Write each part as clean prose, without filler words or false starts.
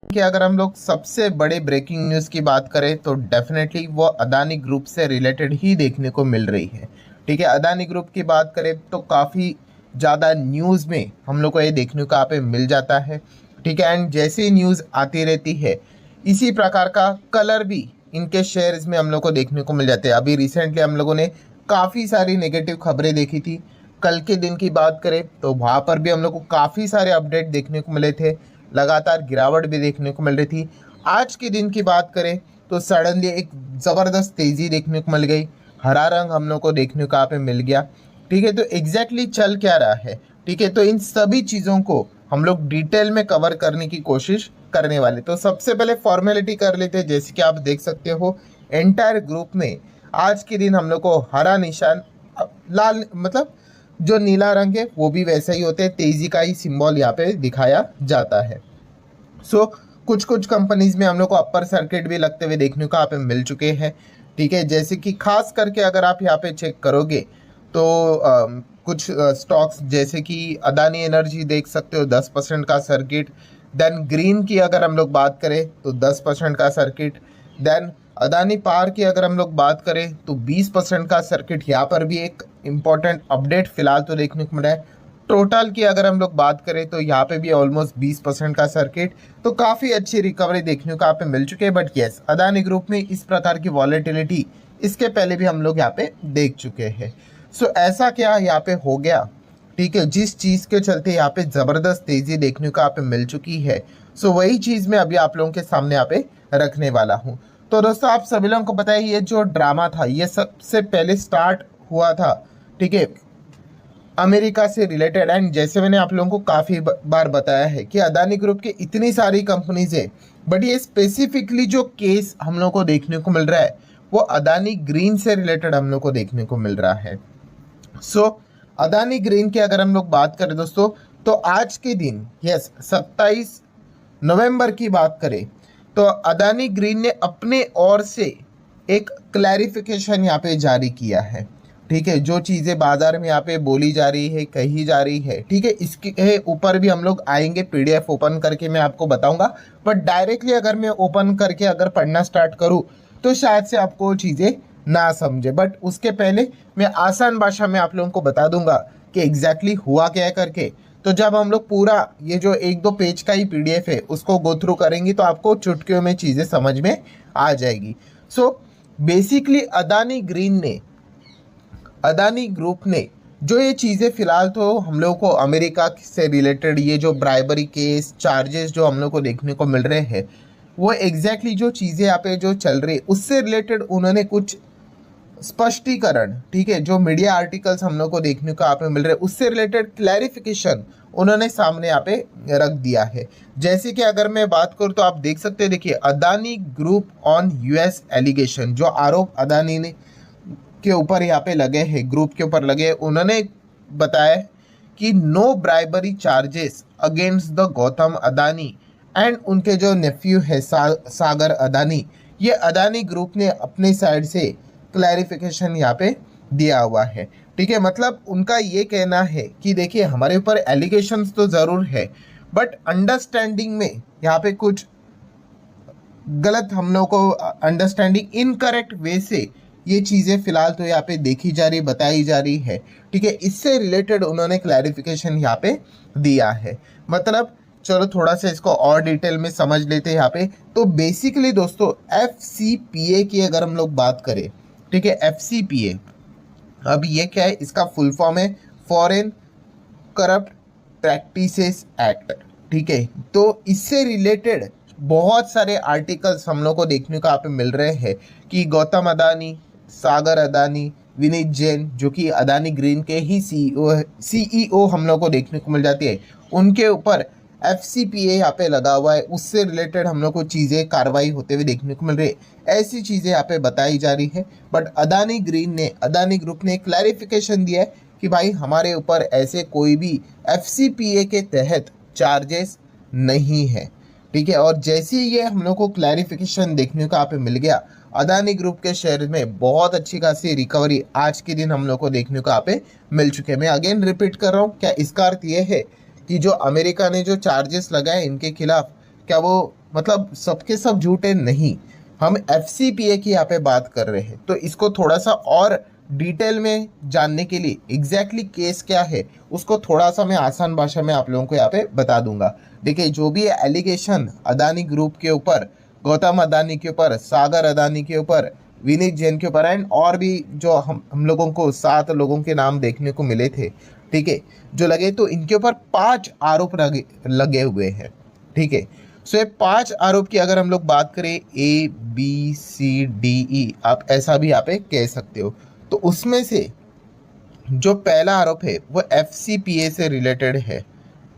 कि अगर हम लोग सबसे बड़े ब्रेकिंग न्यूज़ की बात करें तो डेफिनेटली वो अदानी ग्रुप से रिलेटेड ही देखने को मिल रही है। ठीक है, अदानी ग्रुप की बात करें तो काफ़ी ज़्यादा न्यूज़ में हम लोग को ये देखने को यहाँ पे मिल जाता है। ठीक है, एंड जैसे ही न्यूज़ आती रहती है इसी प्रकार का कलर भी इनके शेयर्स में हम लोग को देखने को मिल जाते हैं। अभी रिसेंटली हम लोगों ने काफ़ी सारी नेगेटिव खबरें देखी थी। कल के दिन की बात करें तो वहाँ पर भी हम लोग को काफ़ी सारे अपडेट देखने को मिले थे, लगातार गिरावट भी देखने को मिल रही थी। आज के दिन की बात करें तो सडनली एक ज़बरदस्त तेज़ी देखने को मिल गई, हरा रंग हम लोग को देखने को यहाँ पे मिल गया। ठीक है, तो एग्जैक्टली चल क्या रहा है, ठीक है, तो इन सभी चीज़ों को हम लोग डिटेल में कवर करने की कोशिश करने वाले। तो सबसे पहले फॉर्मेलिटी कर लेते हैं। जैसे कि आप देख सकते हो एंटायर ग्रुप में आज के दिन हम लोग को हरा निशान, लाल मतलब जो नीला रंग है वो भी वैसा ही होता है, तेजी का ही सिंबल यहाँ पे दिखाया जाता है। सो कुछ कुछ कंपनीज में हम लोग को अपर सर्किट भी लगते हुए देखने को यहाँ पे मिल चुके हैं। ठीक है, जैसे कि खास करके अगर आप यहाँ पे चेक करोगे तो कुछ स्टॉक्स जैसे कि अदानी एनर्जी देख सकते हो 10% का सर्किट। देन ग्रीन की अगर हम लोग बात करें तो 10% का सर्किट। देन अदानी पावर की अगर हम लोग बात करें तो 20% का सर्किट। यहाँ पर भी एक इम्पॉर्टेंट अपडेट फिलहाल तो देखने को मिला है। टोटल की अगर हम लोग बात करें तो यहाँ पे भी ऑलमोस्ट 20% का सर्किट। तो काफ़ी अच्छी रिकवरी देखने को यहाँ पे मिल चुकी है। बट येस, अदानी ग्रुप में इस प्रकार की वॉलेटिलिटी इसके पहले भी हम लोग यहाँ पे देख चुके हैं। सो ऐसा क्या यहाँ पे हो गया, ठीक है, जिस चीज़ के चलते यहाँ पे ज़बरदस्त तेज़ी देखने को यहाँ पे मिल चुकी है। सो वही चीज़ मैं अभी आप लोगों के सामने यहाँ पे रखने वाला हूँ। तो दोस्तों आप सभी लोगों को पता है ये जो ड्रामा था ये सबसे पहले स्टार्ट हुआ था, ठीक है, अमेरिका से रिलेटेड। एंड जैसे मैंने आप लोगों को काफ़ी बार बताया है कि अदानी ग्रुप की इतनी सारी कंपनीज है, बट ये स्पेसिफिकली जो केस हम लोग को देखने को मिल रहा है वो अदानी ग्रीन से रिलेटेड हम लोग को देखने को मिल रहा है। सो अदानी ग्रीन की अगर हम लोग बात करें दोस्तों तो आज के दिन यस 27 नवंबर की बात करें तो अदानी ग्रीन ने अपने ओर से एक क्लैरिफिकेशन यहाँ पे जारी किया है। ठीक है, जो चीज़ें बाजार में यहाँ पे बोली जा रही है, कही जा रही है, ठीक है, इसके ऊपर भी हम लोग आएंगे, पीडीएफ ओपन करके मैं आपको बताऊंगा। बट डायरेक्टली अगर मैं ओपन करके अगर पढ़ना स्टार्ट करूँ तो शायद से आपको चीज़ें ना समझे। बट उसके पहले मैं आसान भाषा में आप लोगों को बता दूंगा कि एग्जैक्टली हुआ क्या है करके। तो जब हम लोग पूरा ये जो 1-2 पेज का ही पीडीएफ है उसको गो थ्रू करेंगे तो आपको चुटकियों में चीज़ें समझ में आ जाएगी। सो बेसिकली अदानी ग्रुप ने जो ये चीज़ें फिलहाल तो हम लोग को अमेरिका से रिलेटेड ये जो ब्राइबरी केस चार्जेस जो हम लोग को देखने को मिल रहे हैं वो एग्जैक्टली जो चीज़ें यहाँ पे जो चल रही है उससे रिलेटेड उन्होंने कुछ स्पष्टीकरण, ठीक है, जो मीडिया आर्टिकल्स हम लोग को देखने को यहाँ पे मिल रहे हैं उससे रिलेटेड क्लैरिफिकेशन उन्होंने सामने यहाँ पे रख दिया है। जैसे कि अगर मैं बात करूँ तो आप देख सकते हैं, देखिए, Adani group on US allegation, जो आरोप अदानी ने के ऊपर यहाँ पे लगे हैं, ग्रुप के ऊपर लगे, उन्होंने बताया कि no bribery charges against the Gautam Adani and उनके जो नेफ्यू है सागर अदानी। ये अदानी ग्रुप ने अपने साइड से क्लैरिफिकेशन यहाँ पे दिया हुआ है। ठीक है, मतलब उनका ये कहना है कि देखिए हमारे ऊपर एलिगेशंस तो ज़रूर है बट अंडरस्टैंडिंग में यहाँ पे कुछ गलत हम लोग को अंडरस्टैंडिंग इनकरेक्ट वे से ये चीज़ें फिलहाल तो यहाँ पे देखी जा रही, बताई जा रही है। ठीक है, इससे रिलेटेड उन्होंने क्लैरिफिकेशन यहाँ पे दिया है। मतलब चलो थोड़ा सा इसको और डिटेल में समझ लेते हैं यहाँ पे। तो बेसिकली दोस्तों FCPA की अगर हम लोग बात करें, ठीक है, FCPA अब ये क्या है, इसका फुल फॉर्म है फॉरेन करप्ट प्रैक्टिसेस एक्ट। ठीक है, तो इससे रिलेटेड बहुत सारे आर्टिकल्स हम लोग को देखने को यहाँ पे मिल रहे हैं कि गौतम अदानी, सागर अदानी, विनीत जैन जो कि अदानी ग्रीन के ही सीईओ हम लोग को देखने को मिल जाती है, उनके ऊपर FCPA यहाँ पे लगा हुआ है। उससे रिलेटेड हम लोग को चीज़ें कार्रवाई होते हुए देखने को मिल रही है, ऐसी चीज़ें यहाँ पे बताई जा रही है। बट अदानी ग्रुप ने क्लैरिफिकेशन दिया है कि भाई हमारे ऊपर ऐसे कोई भी FCPA के तहत चार्जेस नहीं है। ठीक है, और जैसे ही ये हम लोग को क्लैरिफिकेशन देखने को यहाँ पे मिल गया, अदानी ग्रुप के शेयर में बहुत अच्छी खासी रिकवरी आज के दिन हम लोग को देखने को यहाँ पे मिल चुके हैं। मैं अगेन रिपीट कर रहा हूँ, क्या इसका अर्थ ये है कि जो अमेरिका ने जो चार्जेस लगाए इनके खिलाफ, क्या वो मतलब सबके सब झूठे नहीं, हम एफसीपीए की यहाँ पे बात कर रहे हैं। तो इसको थोड़ा सा और डिटेल में जानने के लिए एग्जैक्टली केस क्या है उसको थोड़ा सा मैं आसान भाषा में आप लोगों को यहाँ पे बता दूंगा। देखिए, जो भी एलिगेशन अदानी ग्रुप के ऊपर, गौतम अदानी के ऊपर, सागर अदानी के ऊपर, विनीत जैन के ऊपर एंड और भी जो हम लोगों को 7 लोगों के नाम देखने को मिले थे, ठीक है, जो लगे, तो इनके ऊपर 5 आरोप लगे हुए हैं। ठीक है, सो ये 5 आरोप की अगर हम लोग बात करें, ABCDE, आप ऐसा भी यहाँ पे कह सकते हो। तो उसमें से जो पहला आरोप है वो एफसीपीए से रिलेटेड है।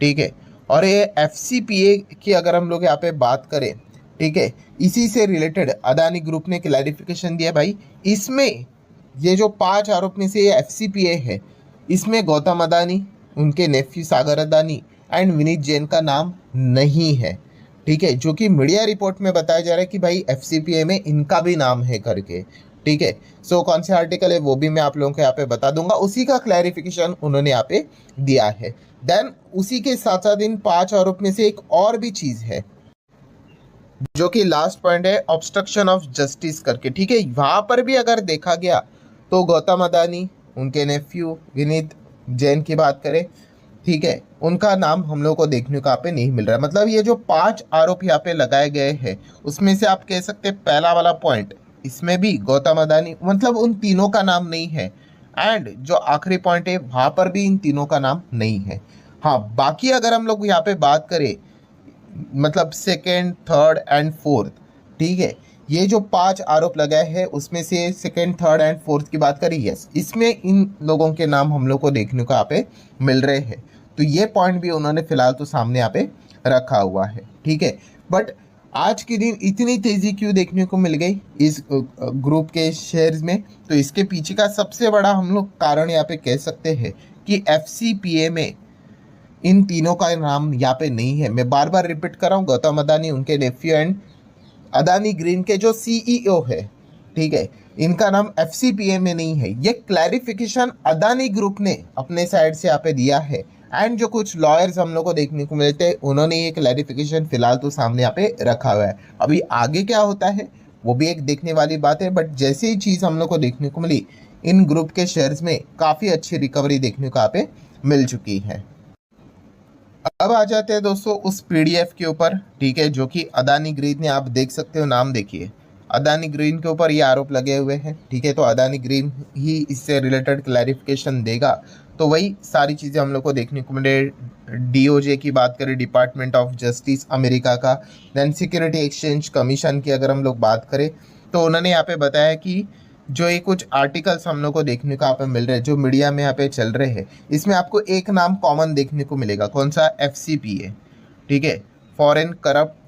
ठीक है, और ये एफसीपीए की अगर हम लोग यहाँ पे बात करें, ठीक है, इसी से रिलेटेड अदानी ग्रुप ने क्लैरिफिकेशन दिया भाई, इसमें ये जो 5 आरोप में से ये एफसीपीए है, इसमें गौतम अदानी, उनके नेफ्यू सागर अदानी एंड विनीत जैन का नाम नहीं है। ठीक है, जो कि मीडिया रिपोर्ट में बताया जा रहा है कि भाई एफसीपीए में इनका भी नाम है करके। ठीक है, सो कौन से आर्टिकल है वो भी मैं आप लोगों को यहाँ पे बता दूंगा, उसी का क्लैरिफिकेशन उन्होंने यहाँ पे दिया है। देन उसी के साथ साथ इन 5 आरोप में से एक और भी चीज है जो कि लास्ट पॉइंट है, ऑब्स्ट्रक्शन ऑफ जस्टिस करके। ठीक है, वहां पर भी अगर देखा गया तो गौतम अदानी, उनके नेफ्यू विनीत जैन की बात करें, ठीक है, उनका नाम हम लोग को देखने को यहाँ पे नहीं मिल रहा है। मतलब ये जो 5 आरोप यहाँ पे लगाए गए हैं उसमें से आप कह सकते हैं पहला वाला पॉइंट, इसमें भी गौतम अदानी, मतलब उन तीनों का नाम नहीं है, एंड जो आखिरी पॉइंट है वहां पर भी इन तीनों का नाम नहीं है। हाँ, बाकी अगर हम लोग यहाँ पे बात करें, मतलब सेकेंड, थर्ड एंड फोर्थ, ठीक है, ये जो 5 आरोप लगाए हैं उसमें से सेकेंड, थर्ड एंड फोर्थ की बात करें, यस, इसमें इन लोगों के नाम हम लोग को देखने को यहाँ पे मिल रहे हैं। तो ये पॉइंट भी उन्होंने फिलहाल तो सामने यहाँ पे रखा हुआ है। ठीक है, बट आज के दिन इतनी तेजी क्यों देखने को मिल गई इस ग्रुप के शेयर्स में? तो इसके पीछे का सबसे बड़ा हम लोग कारण यहाँ पे कह सकते हैं कि एफसीपीए में इन तीनों का नाम यहाँ पे नहीं है। मैं बार बार रिपीट कर रहा हूँ, गौतम अदानी, उनके नेफ्यू एंड अदानी ग्रीन के जो सीईओ है, ठीक है, इनका नाम एफसीपीए में नहीं है। ये क्लैरिफिकेशन अदानी ग्रुप ने अपने साइड से यहाँ पे दिया है, एंड जो कुछ लॉयर्स हम लोग को देखने को मिलते हैं उन्होंने ये क्लैरिफिकेशन फिलहाल तो सामने यहाँ पे रखा हुआ है। अभी आगे क्या होता है वो भी एक देखने वाली बात है, बट जैसे ही चीज़ हम लोग को देखने को मिली, इन ग्रुप के शेयर्स में काफ़ी अच्छी रिकवरी देखने को यहाँ पे मिल चुकी है। अब आ जाते हैं दोस्तों उस पीडीएफ के ऊपर, ठीक है, जो कि अदानी ग्रीन ने, आप देख सकते हो, नाम देखिए, अदानी ग्रीन के ऊपर ये आरोप लगे हुए हैं। ठीक है, तो अदानी ग्रीन ही इससे रिलेटेड क्लैरिफिकेशन देगा। तो वही सारी चीज़ें हम लोग को देखने को मिले। डीओजे की बात करें, डिपार्टमेंट ऑफ जस्टिस अमेरिका का, देन सिक्योरिटी एक्सचेंज कमीशन की अगर हम लोग बात करें, तो उन्होंने यहाँ पे बताया कि जो ये कुछ आर्टिकल्स हम लोग को देखने को यहाँ पे मिल रहे हैं, जो मीडिया में यहाँ पे चल रहे हैं, इसमें आपको एक नाम कॉमन देखने को मिलेगा, कौन सा? एफसीपीए, ठीक है, foreign corrupt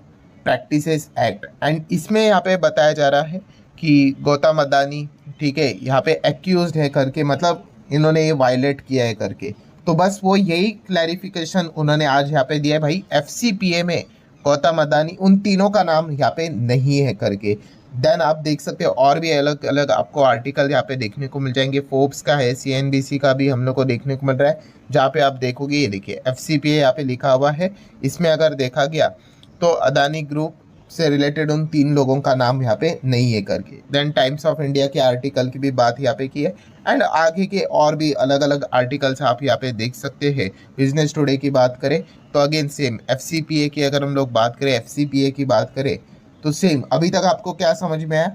practices act. And इसमें यहाँ पे बताया जा रहा है कि गौतम अदानी, ठीक है, यहाँ पे एक्यूज्ड है करके, मतलब इन्होंने ये वायलेट किया है करके। तो बस वो यही क्लैरिफिकेशन उन्होंने आज यहाँ पे दिया है भाई, एफसीपीए में गौतम अदानी, उन तीनों का नाम यहाँ पे नहीं है करके। देन आप देख सकते हो और भी अलग अलग आपको आर्टिकल यहाँ पे देखने को मिल जाएंगे। फोर्ब्स का है, सीएनबीसी का भी हम लोग को देखने को मिल रहा है, जहाँ पे आप देखोगे, ये देखिए एफसीपीए यहाँ पे लिखा हुआ है। इसमें अगर देखा गया तो अदानी ग्रुप से रिलेटेड उन 3 लोगों का नाम यहाँ पे नहीं है करके। देन टाइम्स ऑफ इंडिया के आर्टिकल की भी बात यहाँ पे की है, एंड आगे के और भी अलग अलग आर्टिकल्स आप यहाँ पे देख सकते हैं। बिजनेस टुडे की बात करें तो अगेन सेम, एफसीपीए की अगर हम लोग बात करें, एफसीपीए की बात करें तो सेम। अभी तक आपको क्या समझ में आया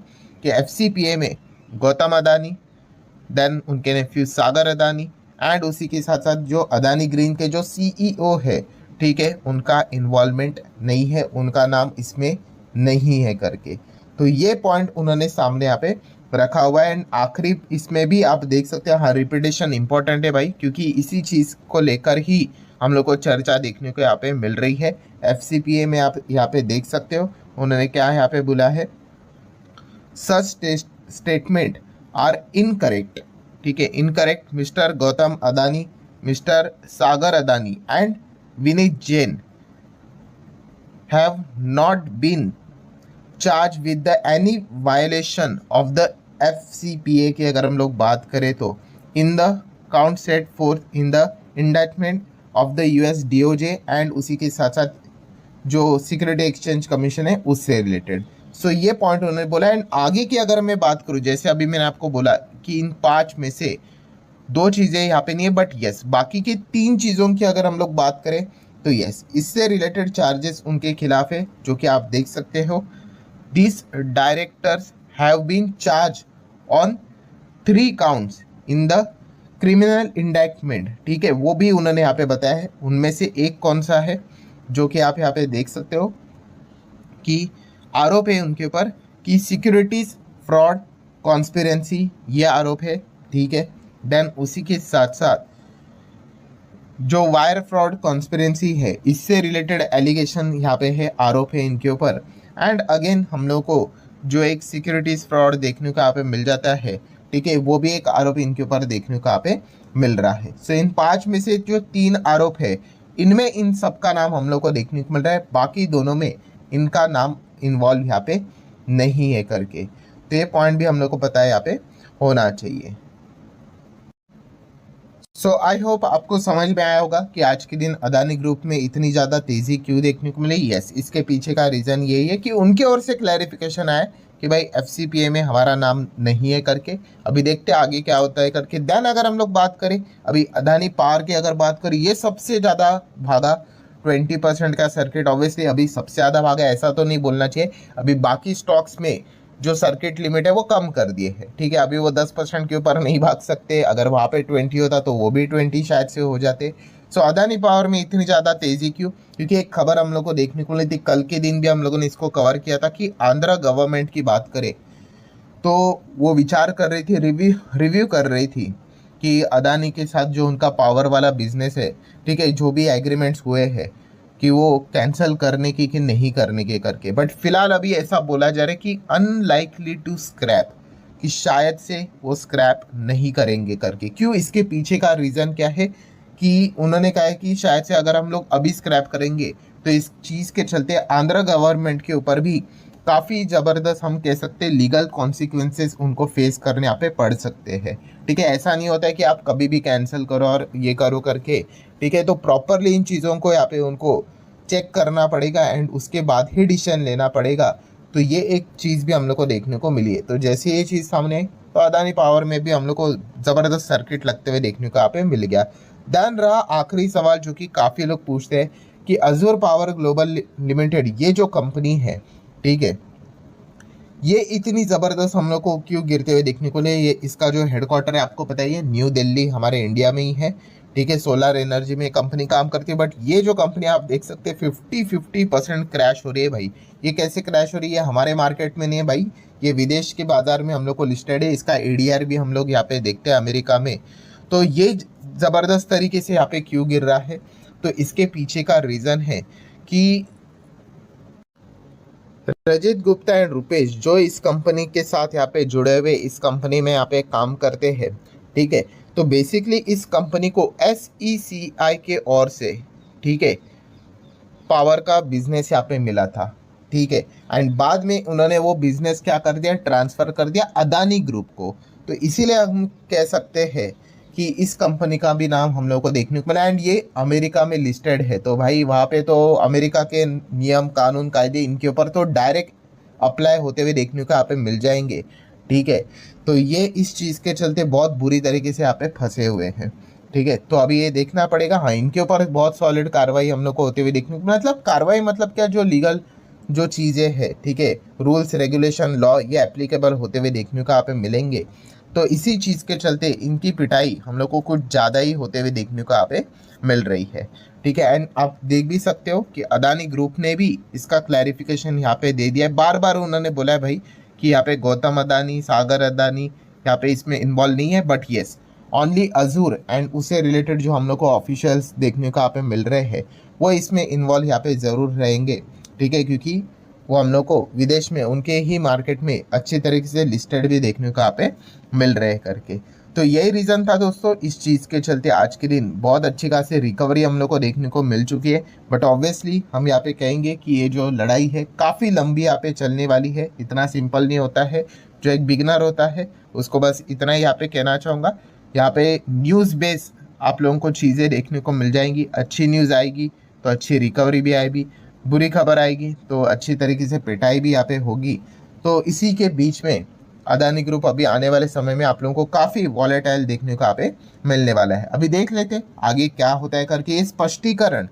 कि एफसीपीए में गौतम अदानी, देन उनके नेफ्यू सागर अदानी, एंड उसी के साथ साथ जो अदानी ग्रीन के जो सीईओ है, ठीक है, उनका इन्वॉल्वमेंट नहीं है, उनका नाम इसमें नहीं है करके। तो ये पॉइंट उन्होंने सामने यहाँ पे रखा हुआ है। एंड आखिरी इसमें भी आप देख सकते हैं, हाँ, रिपीटेशन इंपॉर्टेंट है भाई, क्योंकि इसी चीज़ को लेकर ही हम लोग को चर्चा देखने को यहाँ पे मिल रही है। एफसीपीए में आप यहाँ पे देख सकते हो उन्होंने क्या यहाँ पे बोला है, सच स्टेटमेंट आर इनकरेक्ट, ठीक है, incorrect, mister Gautam Adani, mister Sagar Adani and Vineet Jain have not been charge with the any violation of the FCPA की अगर हम लोग बात करें तो in the count set forth in the indictment of the US DOJ, and उसी के साथ साथ जो सिक्योरिटी एक्सचेंज कमीशन है उससे रिलेटेड। सो ये पॉइंट उन्होंने बोला। एंड आगे की अगर मैं बात करूँ, जैसे अभी मैंने आपको बोला कि इन 5 में से 2 चीज़ें यहाँ पे नहीं है, बट यस बाकी की 3 चीज़ों की अगर हम लोग बात करें तो यस इससे रिलेटेड चार्जेस उनके खिलाफ है, जो कि आप देख सकते हो। This directors have been charge on 3 counts in the criminal indictment. ठीक है, वो भी उन्होंने यहाँ पे बताया है। उनमें से एक कौन सा है, जो कि आप यहाँ पे देख सकते हो कि आरोप है उनके ऊपर कि सिक्योरिटीज फ्रॉड कॉन्स्पिरेंसी, ये आरोप है। ठीक है, देन उसी के साथ साथ जो वायर फ्रॉड कॉन्स्पिरेंसी है इससे रिलेटेड एलिगेशन यहाँ पे है, आरोप है इनके ऊपर। एंड अगेन हम लोग को जो एक सिक्योरिटीज फ्रॉड देखने को यहाँ पे मिल जाता है, ठीक है, वो भी एक आरोप इनके ऊपर देखने को यहाँ पे मिल रहा है। सो इन 5 में से जो 3 आरोप है, इनमें इन सब का नाम हम लोग को देखने को मिल रहा है, बाकी दोनों में इनका नाम इन्वॉल्व यहाँ पे नहीं है करके। तो ये पॉइंट भी हम लोग को पता है यहाँ पे होना चाहिए। सो आई होप आपको समझ में आया होगा कि आज के दिन अदानी ग्रुप में इतनी ज़्यादा तेज़ी क्यों देखने को मिली। यस, इसके पीछे का रीज़न यही है कि उनकी ओर से क्लैरिफिकेशन आया कि भाई एफसीपीए में हमारा नाम नहीं है करके। अभी देखते हैं आगे क्या होता है करके। देन अगर हम लोग बात करें अभी अदानी पावर की अगर बात करें, ये सबसे ज़्यादा भागा 20% का सर्किट। ऑब्वियसली अभी सबसे ज़्यादा भागा ऐसा तो नहीं बोलना चाहिए, अभी बाकी स्टॉक्स में जो सर्किट लिमिट है वो कम कर दिए है। ठीक है, अभी वो 10% के ऊपर नहीं भाग सकते, अगर वहाँ पे 20 होता तो वो भी 20 शायद से हो जाते। सो अदानी पावर में इतनी ज़्यादा तेज़ी क्यों? क्योंकि एक खबर हम लोग को देखने को मिली थी, कल के दिन भी हम लोगों ने इसको कवर किया था कि आंध्र गवर्नमेंट की बात करें तो वो विचार कर रही थी, रिव्यू कर रही थी कि अदानी के साथ जो उनका पावर वाला बिजनेस है, ठीक है, जो भी एग्रीमेंट्स हुए हैं कि वो कैंसिल करने की कि नहीं करने के करके। बट फिलहाल अभी ऐसा बोला जा रहा है कि अनलाइकली टू स्क्रैप, कि शायद से वो स्क्रैप नहीं करेंगे करके। क्यों? इसके पीछे का रीज़न क्या है कि उन्होंने कहा है कि शायद से अगर हम लोग अभी स्क्रैप करेंगे तो इस चीज़ के चलते आंध्र गवर्नमेंट के ऊपर भी काफ़ी ज़बरदस्त हम कह सकते हैं लीगल कॉन्सिक्वेंसेस उनको फेस करने यहाँ पे पड़ सकते हैं। ठीक है, ऐसा नहीं होता है कि आप कभी भी कैंसिल करो और ये करो करके। ठीक है, तो प्रॉपरली इन चीज़ों को यहाँ पे उनको चेक करना पड़ेगा एंड उसके बाद ही डिसीजन लेना पड़ेगा। तो ये एक चीज़ भी हम लोग को देखने को मिली है। तो जैसे ये चीज़ सामने आई तो अदानी पावर में भी हम लोग को ज़बरदस्त सर्किट लगते हुए देखने को यहाँ पे मिल गया। देन रहा आखिरी सवाल जो कि काफ़ी लोग पूछते हैं कि अजूर पावर ग्लोबल लिमिटेड, ये जो कंपनी है, ठीक है, ये इतनी ज़बरदस्त हम लोग को क्यों गिरते हुए देखने को मिले? ये इसका जो हेडक्वार्टर है आपको पता ही है, न्यू दिल्ली हमारे इंडिया में ही है। ठीक है, सोलर एनर्जी में कंपनी काम करती है। बट ये जो कंपनी आप देख सकते हैं 50% क्रैश हो रही है भाई। ये कैसे क्रैश हो रही है? हमारे मार्केट में नहीं है भाई, ये विदेश के बाजार में हम लोग को लिस्टेड है। इसका एडीआर भी हम लोग यहाँ पे देखते हैं अमेरिका में। तो ये ज़बरदस्त तरीके से यहाँ पे क्यों गिर रहा है? तो इसके पीछे का रीज़न है कि रजित गुप्ता एंड रुपेश जो इस कंपनी के साथ यहाँ पे जुड़े हुए इस कंपनी में यहाँ पे काम करते हैं। ठीक है, तो बेसिकली इस कंपनी को SECI के ओर से, ठीक है, पावर का बिजनेस यहाँ पे मिला था। ठीक है, एंड बाद में उन्होंने वो बिजनेस क्या कर दिया, ट्रांसफ़र कर दिया अदानी ग्रुप को। तो इसीलिए हम कह सकते हैं कि इस कंपनी का भी नाम हम लोग को देखने को मिला। एंड ये अमेरिका में लिस्टेड है, तो भाई वहाँ पे तो अमेरिका के नियम कानून कायदे इनके ऊपर तो डायरेक्ट अप्लाई होते हुए देखने को यहाँ पे मिल जाएंगे। ठीक है, तो ये इस चीज़ के चलते बहुत बुरी तरीके से यहाँ पे फंसे हुए हैं। ठीक है, तो अभी ये देखना पड़ेगा। हाँ, इनके ऊपर बहुत सॉलिड कार्रवाई हम लोग को होते हुए देखने को, मतलब कार्रवाई मतलब क्या, जो लीगल जो चीज़ें हैं, ठीक है, रूल्स रेगुलेशन लॉ, ये एप्लीकेबल होते हुए देखने को यहाँ पे मिलेंगे। तो इसी चीज़ के चलते इनकी पिटाई हम लोग को कुछ ज़्यादा ही होते हुए देखने को यहाँ पे मिल रही है। ठीक है, एंड आप देख भी सकते हो कि अदानी ग्रुप ने भी इसका क्लैरिफिकेशन यहाँ पे दे दिया है। बार बार उन्होंने बोला है भाई कि यहाँ पे गौतम अदानी, सागर अदानी यहाँ पे इसमें इन्वॉल्व नहीं है, but yes only Azzur and उससे रिलेटेड जो हम लोग को ऑफिशियल्स देखने को यहाँ पे मिल रहे हैं वो इसमें इन्वॉल्व यहाँ पे ज़रूर रहेंगे। ठीक है, क्योंकि वो हम लोग को विदेश में उनके ही मार्केट में अच्छी तरीके से लिस्टेड भी देखने को यहाँ पे मिल रहे करके। तो यही रीज़न था दोस्तों, इस चीज़ के चलते आज के दिन बहुत अच्छी खासी रिकवरी हम लोग को देखने को मिल चुकी है। बट ऑब्वियसली हम यहाँ पे कहेंगे कि ये जो लड़ाई है काफ़ी लंबी यहाँ पे चलने वाली है, इतना सिंपल नहीं होता है। जो एक बिगनर होता है उसको बस इतना ही यहाँ पे कहना चाहूँगा, यहाँ पे न्यूज़ बेस आप लोगों को चीज़ें देखने को मिल जाएंगी, अच्छी न्यूज़ आएगी तो अच्छी रिकवरी भी आएगी। बुरी खबर आएगी तो अच्छी तरीके से पिटाई भी यहाँ पे होगी। तो इसी के बीच में अदानी ग्रुप अभी आने वाले समय में आप लोगों को काफ़ी वॉलेटाइल देखने को यहाँ पे मिलने वाला है। अभी देख लेते हैं आगे क्या होता है करके। ये स्पष्टीकरण,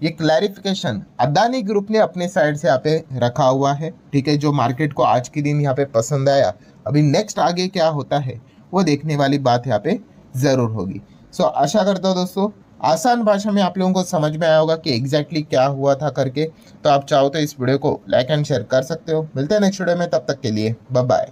ये क्लैरिफिकेशन अदानी ग्रुप ने अपने साइड से यहाँ पे रखा हुआ है, ठीक है, जो मार्केट को आज के दिन यहाँ पे पसंद आया। अभी नेक्स्ट आगे क्या होता है वो देखने वाली बात यहाँ पे ज़रूर होगी। सो आशा करता हूँ दोस्तों आसान भाषा में आप लोगों को समझ में आया होगा कि एग्जैक्टली क्या हुआ था करके। तो आप चाहो तो इस वीडियो को लाइक एंड शेयर कर सकते हो। मिलते हैं नेक्स्ट वीडियो में, तब तक के लिए बाय बाय।